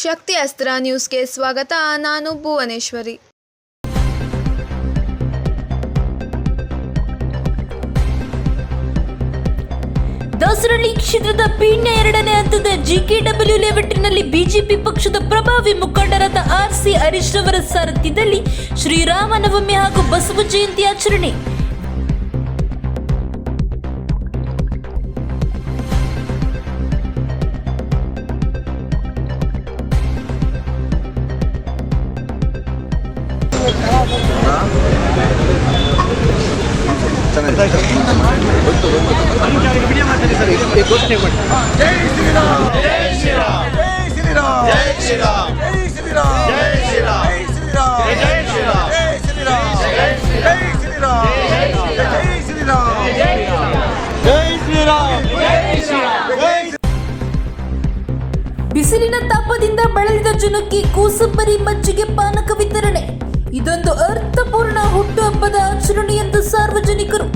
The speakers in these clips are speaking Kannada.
ಶಕ್ತಿ ಅಸ್ತ್ರ ನ್ಯೂಸ್ಗೆ ಸ್ವಾಗತ. ನಾನು ಭುವನೇಶ್ವರಿ. ದಾಸರಳ್ಳಿ ಕ್ಷೇತ್ರದ ಪೀಣ್ಯ 2ನೇ ಹಂತದ GKW ಲೇಔಟ್ನಲ್ಲಿ ಬಿಜೆಪಿ ಪಕ್ಷದ ಪ್ರಭಾವಿ ಮುಖಂಡರಾದ RC ಹರೀಶ್ ರವರ ಸಾರಥ್ಯದಲ್ಲಿ ಶ್ರೀರಾಮನವಮಿ ಹಾಗೂ ಬಸವ ಜಯಂತಿ ಆಚರಣೆ. ಬಿಸಿಲಿನ ತಾಪದಿಂದ ಬಳಲಿದ ಜನಕ್ಕೆ ಕೋಸಂಬರಿ ಮಜ್ಜಿಗೆ ಪಾನಕ ವಿತರಣೆ. ಇದೊಂದು ಅರ್ಥಪೂರ್ಣ ಹುಟ್ಟುಹಬ್ಬದ ಆಚರಣೆ ಎಂದು ಸಾರ್ವಜನಿಕರು.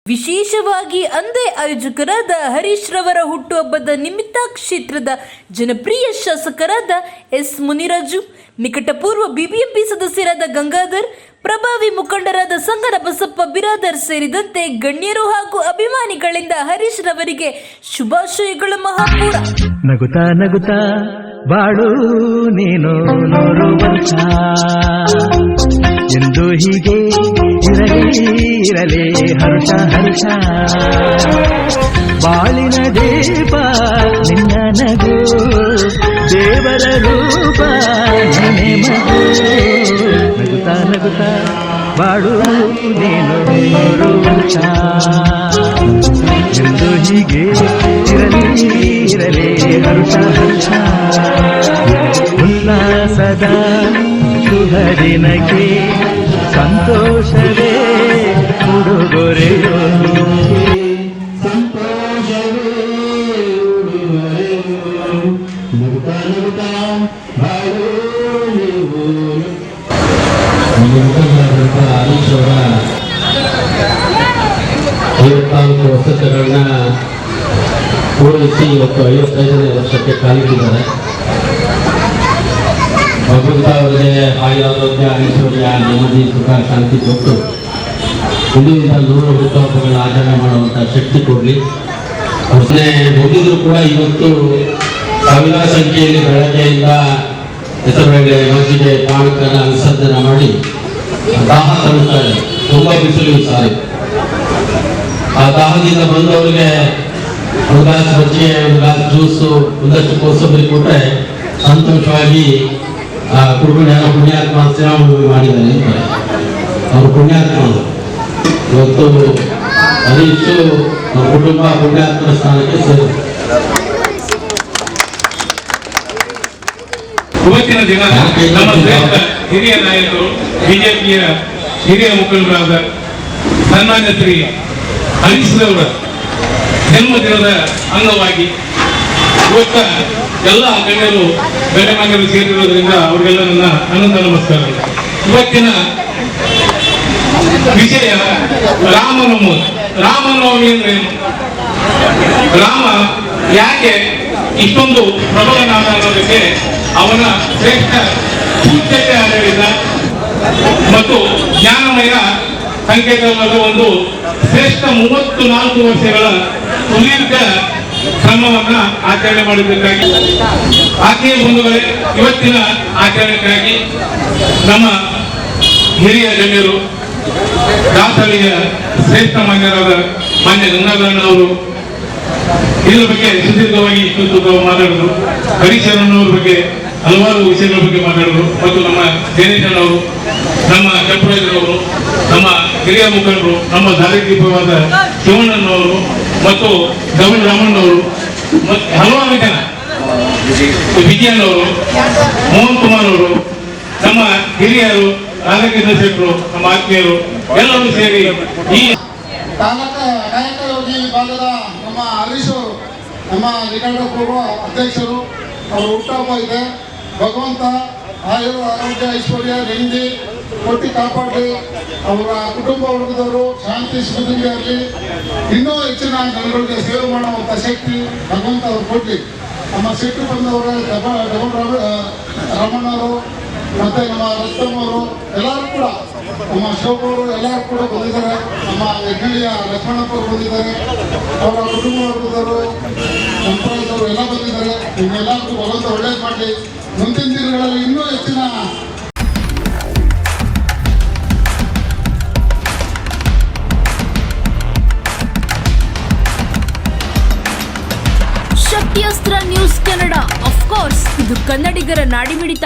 ವಿಶೇಷವಾಗಿ ಅಂದೇ ಆಯೋಜಕರಾದ ಹರೀಶ್ ರವರ ಹುಟ್ಟುಹಬ್ಬದ ನಿಮಿತ್ತ ಕ್ಷೇತ್ರದ ಜನಪ್ರಿಯ ಶಾಸಕರಾದ ಎಸ್ ಮುನಿರಾಜು, ನಿಕಟಪೂರ್ವ BBMP ಸದಸ್ಯರಾದ ಗಂಗಾಧರ್, ಪ್ರಭಾವಿ ಮುಖಂಡರಾದ ಸಂಗನ ಬಸಪ್ಪ ಬಿರಾದರ್ ಸೇರಿದಂತೆ ಗಣ್ಯರು ಹಾಗೂ ಅಭಿಮಾನಿಗಳಿಂದ ಹರೀಶ್ ರವರಿಗೆ ಶುಭಾಶಯಗಳ ಮಹಾಪೂರ. ನಗುತ್ತಾ ನಗುತ್ತಾ ಬಾಳು ನೀನು 100 ವರ್ಷ ಎಂದು ಹೀಗೆ ಇರಲಿ ಹರ್ಷ ಹರ್ಷ. ಬಾಳಿನ ದೀಪ ನಿನ್ನ ನಗು, ದೇವರ ರೂಪ ನನ್ನೆ ಮಗು. ನಗುತ್ತಾ ನಗುತ್ತಾ ಬಾಳು ನೀನು 100 ವರ್ಷ ಎಂದು ಹೀಗೆ ಇರಲಿ ಹರ್ಷ ಹರ್ಷ. ಉಲ್ಲಾಸದ ಶುಭ ದಿನಕ್ಕೆ ಸಂತೋಷವೇ ಉಡುಗೊರೆಯೋ. ಹರೀಶ್ ಅವರ 54 ವರ್ಷಗಳನ್ನ ಪೂರೈಸಿ ಇವತ್ತು 55ನೇ ವರ್ಷಕ್ಕೆ ಕಾಲಿಟ್ಟಿದ್ದಾರೆ. ಭಗವಂತ ಅವರಿಗೆ ಆಯುರಾರೋಗ್ಯ, ಐಶ್ವರ್ಯ, ನೆಮ್ಮದಿ, ಸುಖ, ಶಾಂತಿ ಕೊಟ್ಟು ಇಂದಿನಿಂದ 100 ಹುಟ್ಟುಹಬ್ಬಗಳ ಆಚರಣೆ ಮಾಡುವಂಥ ಶಕ್ತಿ ಕೊಡಲಿ. ಅವ್ರನ್ನೇ ಹೋಗಿದ್ರು ಕೂಡ ಇವತ್ತು ಸಾವಿರಾರು ಸಂಖ್ಯೆಯಲ್ಲಿ ಬೆಳಗ್ಗೆಯಿಂದ ಹೆಸರುಬೇಳೆ, ಮಜ್ಜಿಗೆ, ಪಾನಕನ ವಿಸರ್ಜನೆ ಮಾಡಿ ದಾಹ ತರುತ್ತಾರೆ. ತುಂಬ ಬಿಸಿಲು ಸಾರಿ. ಆ ದಾಹದಿಂದ ಬಂದವರಿಗೆ ಒಂದು ಗ್ಲಾಸ್ ಮಜ್ಜಿಗೆ, ಒಂದು ಗ್ಲಾಸ್ ಜ್ಯೂಸು, ಒಂದಷ್ಟು ಕೋಸಂಬರಿ ಕೊಟ್ಟರೆ ಸಂತೋಷವಾಗಿ ಪುಣ್ಯಾತ್ಮ ಶ್ರೀರಾಮನವಮಿ ಮಾಡಿದ್ದಾರೆ ಅಂತಾರೆ. ಅವರು ಪುಣ್ಯಾತ್ಮ. ಇವತ್ತು ಹರೀಶು ನಮ್ಮ ಕುಟುಂಬ ಪುಣ್ಯಾತ್ಮನ ಸ್ಥಾನಕ್ಕೆ ಸೇರಿದೆ. ಇವತ್ತಿನ ದಿನ ನಮ್ಮ ಹಿರಿಯ ನಾಯಕರು, ಬಿಜೆಪಿಯ ಹಿರಿಯ ಮುಖಂಡರಾದ ಸನ್ಮಾನ್ಯ ಶ್ರೀ ಹರೀಶ್ ರವರ ಜನ್ಮದಿನದ ಅಂಗವಾಗಿ ಇವತ್ತ ಎಲ್ಲ ಗಣ್ಯರು ಗಣ್ಯಮಾನ್ಯರು ಸೇರಿರುವುದರಿಂದ ಅವರಿಗೆಲ್ಲ ನನ್ನ ಅನಂತ ನಮಸ್ಕಾರಗಳು. ಇವತ್ತಿನ ವಿಷಯ ರಾಮನವಮಿ. ರಾಮನವಮಿ ಅಂದ್ರೆ ಏನು? ರಾಮ ಯಾಕೆ ಇಷ್ಟೊಂದು ಪ್ರಬಲನಾದ ಅನ್ನೋದಕ್ಕೆ ಅವನ ಶ್ರೇಷ್ಠ ಸೂಚ್ಯತೆ ಆಡಳಿತ ಮತ್ತು ಜ್ಞಾನಮಯ ಸಂಕೇತವಾದ ಒಂದು ಶ್ರೇಷ್ಠ 34 ವರ್ಷಗಳ ಸುದೀರ್ಘ ಕ್ರಮವನ್ನ ಆಚರಣೆ ಮಾಡಿದ್ದಕ್ಕಾಗಿ, ಆತ್ಮೀಯ ಬಂಧುಗಳೇ, ಇವತ್ತಿನ ಆಚರಣೆಗಾಗಿ ನಮ್ಮ ಹಿರಿಯ ಗಣ್ಯರು, ದಾಸರಳ್ಳಿಯ ಶ್ರೇಷ್ಠ ಮಾನ್ಯರಾದ ಮಾನ್ಯ ಗಂಗಾಧರನವರು ಇದರ ಬಗ್ಗೆ ಸುದೀರ್ಘವಾಗಿ ಇಷ್ಟೊತ್ತು ಮಾತಾಡಿದ್ರು. ಹರೀಶಣ್ಣನವ್ರ ಬಗ್ಗೆ ಹಲವಾರು ವಿಷಯಗಳ ಬಗ್ಗೆ ಮಾತಾಡಿದ್ರು. ಮತ್ತು ನಮ್ಮ ದಿನೇಶಣ್ಣವರು, ನಮ್ಮ ಕೆಂಪರಾಜರವರು, ನಮ್ಮ ಹಿರಿಯ ಮುಖಂಡರು, ನಮ್ಮ ದಾರಿದೀಪವಾದ ಶಿವಣ್ಣನವರು ಮತ್ತು ಗೌರಿ ರಾಮಣ್ಣವರು ಮತ್ತು ಹಲವಾರು ಜನ, ವಿಜಯನವರು, ಮೋಹನ್ ಕುಮಾರ್ ಅವರು, ನಮ್ಮ ಹಿರಿಯರು, ರಾಧಾಕೃಷ್ಣ ಶೆಟ್ಟರು, ನಮ್ಮ ಆತ್ಮೀಯರು ಎಲ್ಲರೂ ಸೇರಿ ಈ ಕಾಯಕಯೋಗಿ ಭಾಗದ ನಮ್ಮ ಹರೀಶ್ ಅವರು ನಮ್ಮ ನಿಕಟಪೂರ್ವ ಅಧ್ಯಕ್ಷರು. ಅವರ ಹುಟ್ಟುಹಬ್ಬ ಇದೆ. ಭಗವಂತ ಆರೋಗ್ಯ ಐಶ್ವರ್ಯ ನೆಮ್ಮದಿ ಕೊಟ್ಟು ಕಾಪಾಡಿ ಅವರ ಕುಟುಂಬ ವರ್ಗದವರು ಶಾಂತಿ ಸುಖದಲ್ಲಿ ಇರಲಿ. ಇನ್ನೂ ಹೆಚ್ಚಿನ ಜನಗಳಿಗೆ ಸೇವೆ ಮಾಡುವಂಥ ಶಕ್ತಿ ಭಗವಂತ ಅವರು ಕೊಡಲಿ. ನಮ್ಮ ಸಿಟ್ಟು ಬಂದವರು ರಮಣ್ಣವರು ಮತ್ತು ನಮ್ಮ ರತ್ನಮ್ಮವರು ಎಲ್ಲರೂ ಕೂಡ, ನಮ್ಮ ಶಿವಕವರು ಎಲ್ಲರೂ ಕೂಡ ಬಂದಿದ್ದಾರೆ. ನಮ್ಮ ಯಜ್ಞಳಿಯ ಲಕ್ಷ್ಮಣಪ್ಪರು ಬಂದಿದ್ದಾರೆ. ಅವರ ಕುಟುಂಬ ವರ್ಗದವರು ಸಂಪ್ರದಾಯದವರು ಎಲ್ಲ ಬಂದಿದ್ದಾರೆ. ನಿಮ್ಮೆಲ್ಲರಿಗೂ ಭಗವಂತ ಒಳ್ಳೇದು ಮಾಡಲಿ. ಮುಂದಿನ ದಿನಗಳಲ್ಲಿ ಇನ್ನೂ ಹೆಚ್ಚಿನ ಶಕ್ತಿಯಸ್ತ್ರ ನ್ಯೂಸ್ ಕನ್ನಡ, ಆಫ್ ಕೋರ್ಸ್ ಇದು ಕನ್ನಡಿಗರ ನಾಡಿಮಿಡಿತ.